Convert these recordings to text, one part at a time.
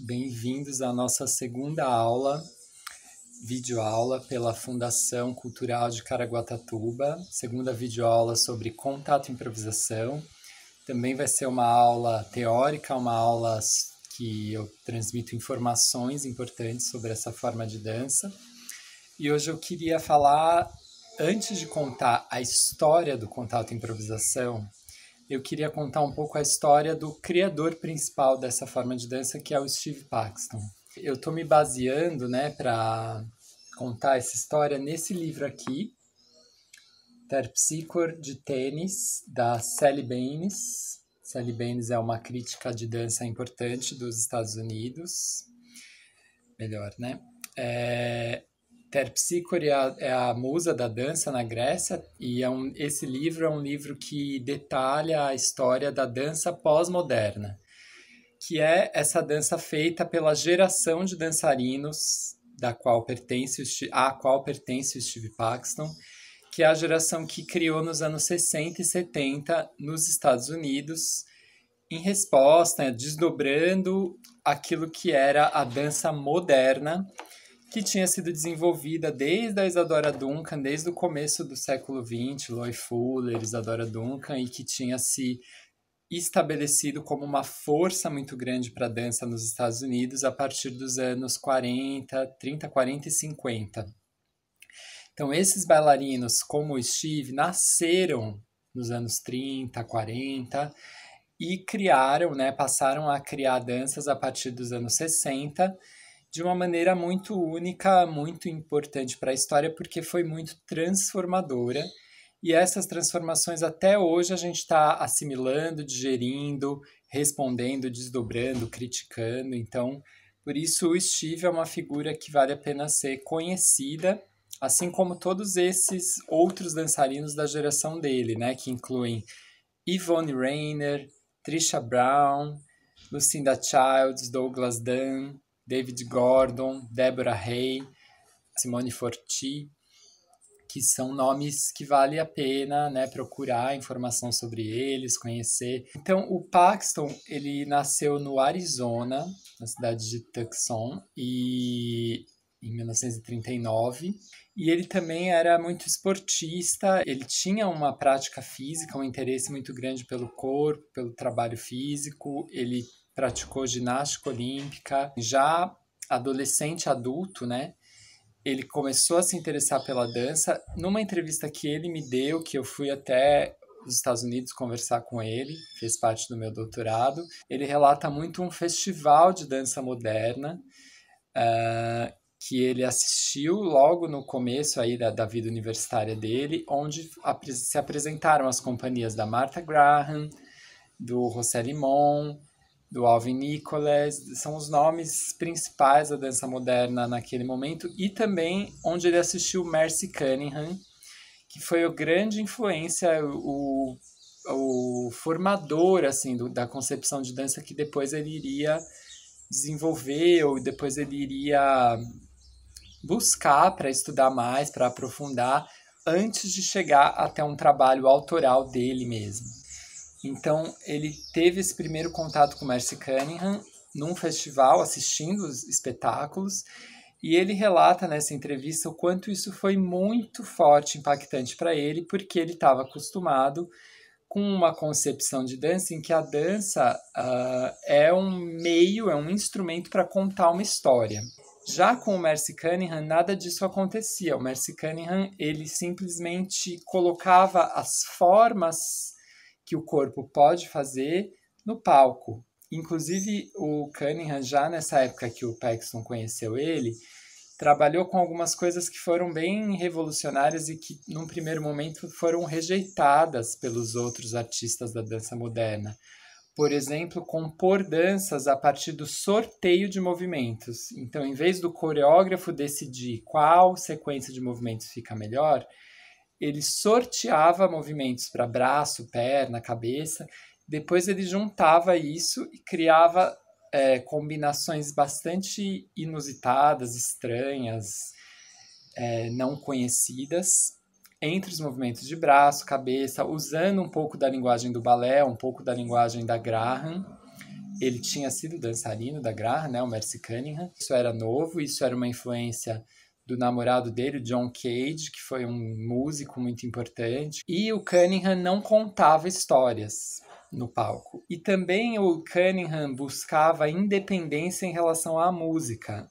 Bem-vindos à nossa segunda aula, videoaula pela Fundação Cultural de Caraguatatuba, segunda videoaula sobre contato e improvisação. Também vai ser uma aula teórica, uma aula que eu transmito informações importantes sobre essa forma de dança. E hoje eu queria falar, antes de contar a história do contato e improvisação, eu queria contar um pouco a história do criador principal dessa forma de dança, que é o Steve Paxton. Eu estou me baseando, para contar essa história nesse livro aqui, Terpsichore de Tênis, da Sally Baines. Sally Baines é uma crítica de dança importante dos Estados Unidos. Melhor, né? Terpsichore é a musa da dança na Grécia e esse livro é um livro que detalha a história da dança pós-moderna, que é essa dança feita pela geração de dançarinos à qual pertence o Steve Paxton, que é a geração que criou nos anos 60 e 70 nos Estados Unidos, em resposta, desdobrando aquilo que era a dança moderna, que tinha sido desenvolvida desde a Isadora Duncan, desde o começo do século XX, Loie Fuller, Isadora Duncan, e que tinha se estabelecido como uma força muito grande para a dança nos Estados Unidos a partir dos anos 30, 40 e 50. Então, esses bailarinos, como o Steve, nasceram nos anos 30, 40 e criaram, passaram a criar danças a partir dos anos 60, de uma maneira muito única, muito importante para a história, porque foi muito transformadora. E essas transformações até hoje a gente está assimilando, digerindo, respondendo, desdobrando, criticando. Então, por isso o Steve é uma figura que vale a pena ser conhecida, assim como todos esses outros dançarinos da geração dele, que incluem Yvonne Rainer, Trisha Brown, Lucinda Childs, Douglas Dunn, David Gordon, Deborah Hay, Simone Forti, que são nomes que vale a pena procurar informação sobre eles, conhecer. Então, o Paxton, ele nasceu no Arizona, na cidade de Tucson, em 1939, e ele também era muito esportista, ele tinha uma prática física, um interesse muito grande pelo corpo, pelo trabalho físico, ele praticou ginástica olímpica. Já adolescente, adulto, ele começou a se interessar pela dança. Numa entrevista que ele me deu, que eu fui até os Estados Unidos conversar com ele, fez parte do meu doutorado, ele relata muito um festival de dança moderna que ele assistiu logo no começo aí da vida universitária dele, onde se apresentaram as companhias da Martha Graham, do José Limón, do Alvin Nicholas, são os nomes principais da dança moderna naquele momento, e também onde ele assistiu Merce Cunningham, que foi a grande influência, o formador assim, da concepção de dança que depois ele iria desenvolver, ou depois ele iria buscar para estudar mais, para aprofundar, antes de chegar até um trabalho autoral dele mesmo. Então, ele teve esse primeiro contato com Merce Cunningham num festival, assistindo os espetáculos, e ele relata nessa entrevista o quanto isso foi muito forte, impactante para ele, porque ele estava acostumado com uma concepção de dança em que a dança é um meio, é um instrumento para contar uma história. Já com o Merce Cunningham, nada disso acontecia. O Merce Cunningham, ele simplesmente colocava as formas que o corpo pode fazer no palco. Inclusive, o Cunningham, já nessa época que o Paxton conheceu ele, trabalhou com algumas coisas que foram bem revolucionárias e que, num primeiro momento, foram rejeitadas pelos outros artistas da dança moderna. Por exemplo, compor danças a partir do sorteio de movimentos. Então, em vez do coreógrafo decidir qual sequência de movimentos fica melhor, ele sorteava movimentos para braço, perna, cabeça, depois ele juntava isso e criava combinações bastante inusitadas, estranhas, não conhecidas, entre os movimentos de braço, cabeça, usando um pouco da linguagem do balé, um pouco da linguagem da Graham, ele tinha sido dançarino da Graham, né, o Merce Cunningham. Isso era novo, isso era uma influência do namorado dele, o John Cage, que foi um músico muito importante. E o Cunningham não contava histórias no palco. E também o Cunningham buscava independência em relação à música.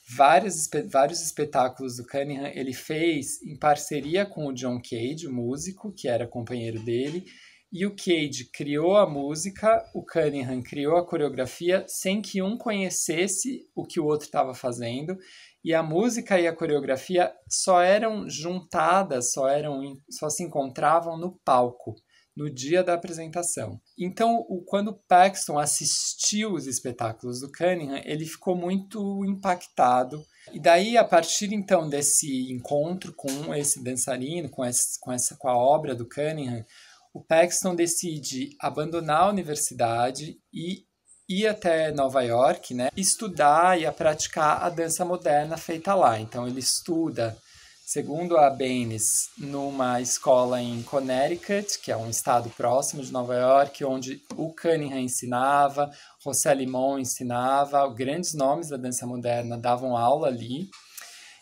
Vários espetáculos do Cunningham ele fez em parceria com o John Cage, o músico, que era companheiro dele, e o Cage criou a música, o Cunningham criou a coreografia sem que um conhecesse o que o outro estava fazendo, e a música e a coreografia só eram juntadas, só se encontravam no palco, no dia da apresentação. Então, quando o Paxton assistiu os espetáculos do Cunningham, ele ficou muito impactado. E daí, a partir então desse encontro com esse dançarino, com a obra do Cunningham, o Paxton decide abandonar a universidade e ir até Nova York, né, estudar e a praticar a dança moderna feita lá. Então ele estuda, segundo a Baines, numa escola em Connecticut, que é um estado próximo de Nova York, onde o Cunningham ensinava, José Limón ensinava, grandes nomes da dança moderna davam aula ali.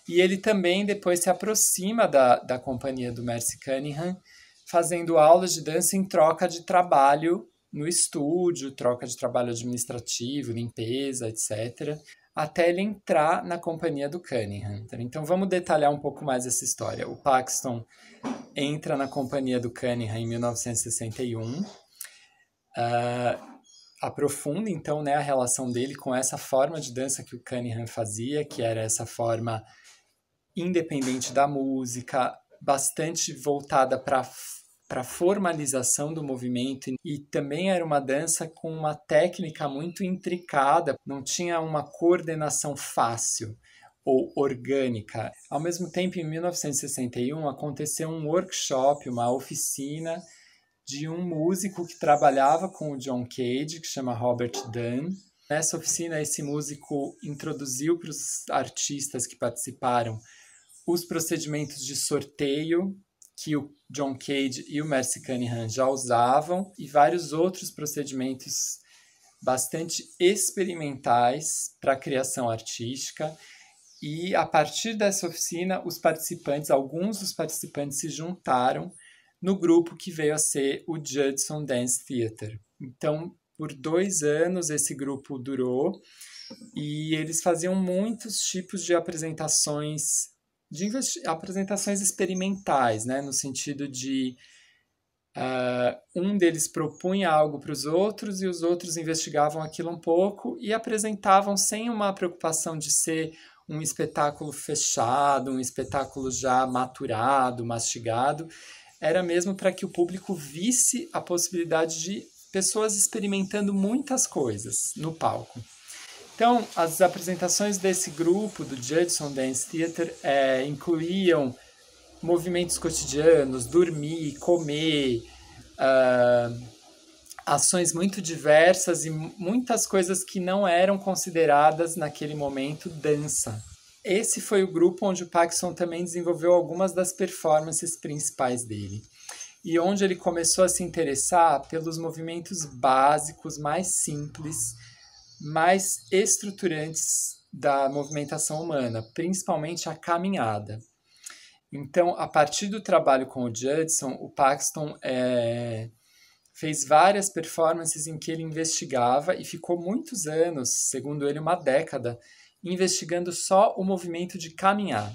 E ele também depois se aproxima da companhia do Merce Cunningham, fazendo aulas de dança em troca de trabalho no estúdio, troca de trabalho administrativo, limpeza, etc., até ele entrar na companhia do Cunningham. Então vamos detalhar um pouco mais essa história. O Paxton entra na companhia do Cunningham em 1961, aprofunda então, né, a relação dele com essa forma de dança que o Cunningham fazia, que era essa forma independente da música, bastante voltada para a formalização do movimento, e também era uma dança com uma técnica muito intricada, não tinha uma coordenação fácil ou orgânica. Ao mesmo tempo, em 1961, aconteceu um workshop, uma oficina de um músico que trabalhava com o John Cage, que chama Robert Dunn. Nessa oficina, esse músico introduziu para os artistas que participaram os procedimentos de sorteio que o John Cage e o Merce Cunningham já usavam, e vários outros procedimentos bastante experimentais para a criação artística. E a partir dessa oficina, alguns dos participantes se juntaram no grupo que veio a ser o Judson Dance Theatre. Então, por 2 anos esse grupo durou, e eles faziam muitos tipos de apresentações experimentais, né? No sentido de um deles propunha algo para os outros e os outros investigavam aquilo um pouco e apresentavam sem uma preocupação de ser um espetáculo fechado, um espetáculo já maturado, mastigado. Era mesmo para que o público visse a possibilidade de pessoas experimentando muitas coisas no palco. Então, as apresentações desse grupo, do Judson Dance Theatre, incluíam movimentos cotidianos, dormir, comer, ações muito diversas e muitas coisas que não eram consideradas naquele momento dança. Esse foi o grupo onde o Paxton também desenvolveu algumas das performances principais dele, e onde ele começou a se interessar pelos movimentos básicos, mais simples, mais estruturantes da movimentação humana, principalmente a caminhada. Então, a partir do trabalho com o Judson, o Paxton fez várias performances em que ele investigava e ficou muitos anos, segundo ele, uma década, investigando só o movimento de caminhar.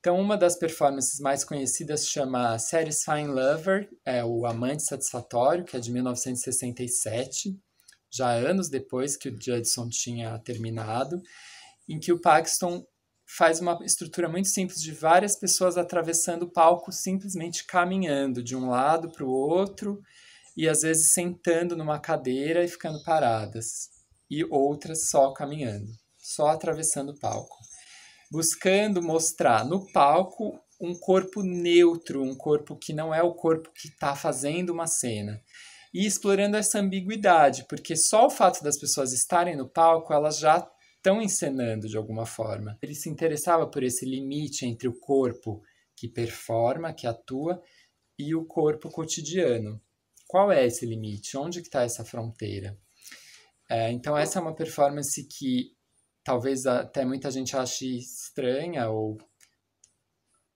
Então, uma das performances mais conhecidas chama Satisfying Lover, o Amante Satisfatório, que é de 1967, já anos depois que o Judson tinha terminado, em que o Paxton faz uma estrutura muito simples de várias pessoas atravessando o palco, simplesmente caminhando de um lado para o outro, e às vezes sentando numa cadeira e ficando paradas, e outras só caminhando, só atravessando o palco, buscando mostrar no palco um corpo neutro, um corpo que não é o corpo que está fazendo uma cena, e explorando essa ambiguidade, porque só o fato das pessoas estarem no palco, elas já estão encenando de alguma forma. Ele se interessava por esse limite entre o corpo que performa, que atua, e o corpo cotidiano. Qual é esse limite? Onde está essa fronteira? Então essa é uma performance que talvez até muita gente ache estranha ou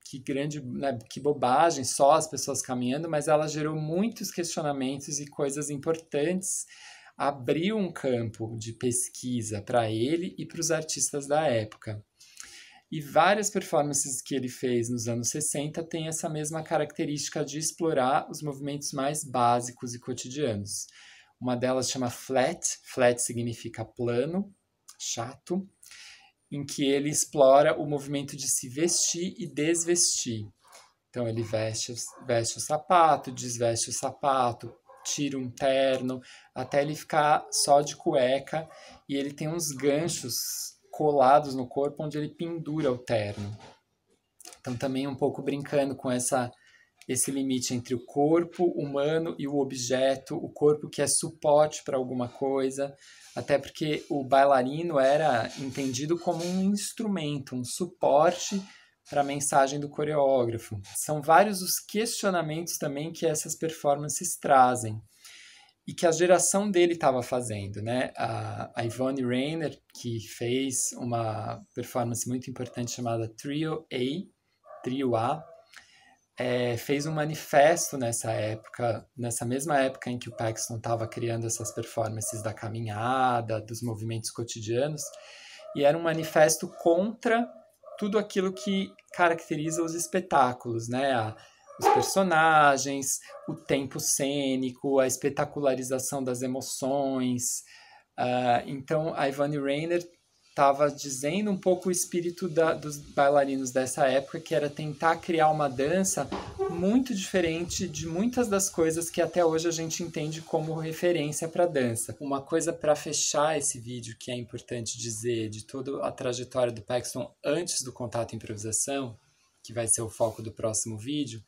que grande, né, que bobagem, só as pessoas caminhando, mas ela gerou muitos questionamentos e coisas importantes, abriu um campo de pesquisa para ele e para os artistas da época. E várias performances que ele fez nos anos 60 têm essa mesma característica de explorar os movimentos mais básicos e cotidianos. Uma delas chama Flat, Flat significa plano, chato, em que ele explora o movimento de se vestir e desvestir. Então ele veste o sapato, desveste o sapato, tira um terno, até ele ficar só de cueca, e ele tem uns ganchos colados no corpo onde ele pendura o terno. Então também um pouco brincando com esse limite entre o corpo humano e o objeto, o corpo que é suporte para alguma coisa, até porque o bailarino era entendido como um instrumento, um suporte para a mensagem do coreógrafo. São vários os questionamentos também que essas performances trazem e que a geração dele estava fazendo, né? A Yvonne Rainer, que fez uma performance muito importante chamada Trio A, fez um manifesto nessa época, nessa mesma época em que o Paxton estava criando essas performances da caminhada, dos movimentos cotidianos, e era um manifesto contra tudo aquilo que caracteriza os espetáculos, né? Os personagens, o tempo cênico, a espetacularização das emoções. Então, a Yvonne Rainer estava dizendo um pouco o espírito dos bailarinos dessa época, que era tentar criar uma dança muito diferente de muitas das coisas que até hoje a gente entende como referência para dança. Uma coisa para fechar esse vídeo que é importante dizer de toda a trajetória do Paxton antes do contato e improvisação, que vai ser o foco do próximo vídeo,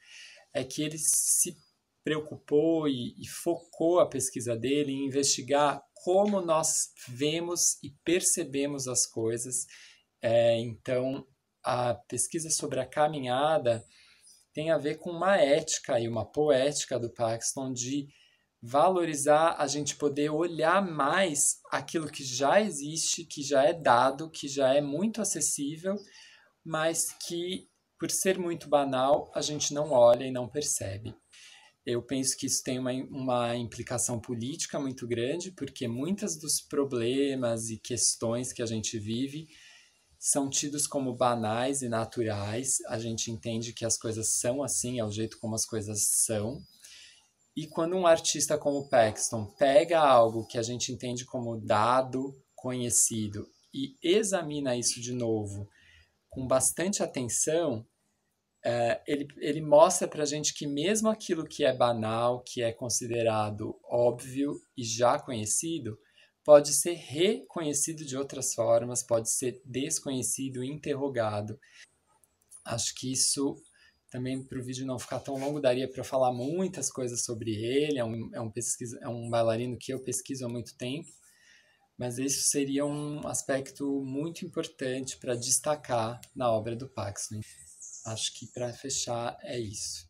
é que ele se preocupou e focou a pesquisa dele em investigar como nós vemos e percebemos as coisas. Então, a pesquisa sobre a caminhada tem a ver com uma ética e uma poética do Paxton de valorizar a gente poder olhar mais aquilo que já existe, que já é dado, que já é muito acessível, mas que, por ser muito banal, a gente não olha e não percebe. Eu penso que isso tem uma implicação política muito grande, porque muitos dos problemas e questões que a gente vive são tidos como banais e naturais. A gente entende que as coisas são assim, é o jeito como as coisas são. E quando um artista como o Paxton pega algo que a gente entende como dado, conhecido, e examina isso de novo com bastante atenção, ele mostra para a gente que mesmo aquilo que é banal, que é considerado óbvio e já conhecido, pode ser reconhecido de outras formas, pode ser desconhecido, interrogado. Acho que isso também, para o vídeo não ficar tão longo, daria para falar muitas coisas sobre ele. É um bailarino que eu pesquiso há muito tempo, mas isso seria um aspecto muito importante para destacar na obra do Paxton. Acho que para fechar é isso.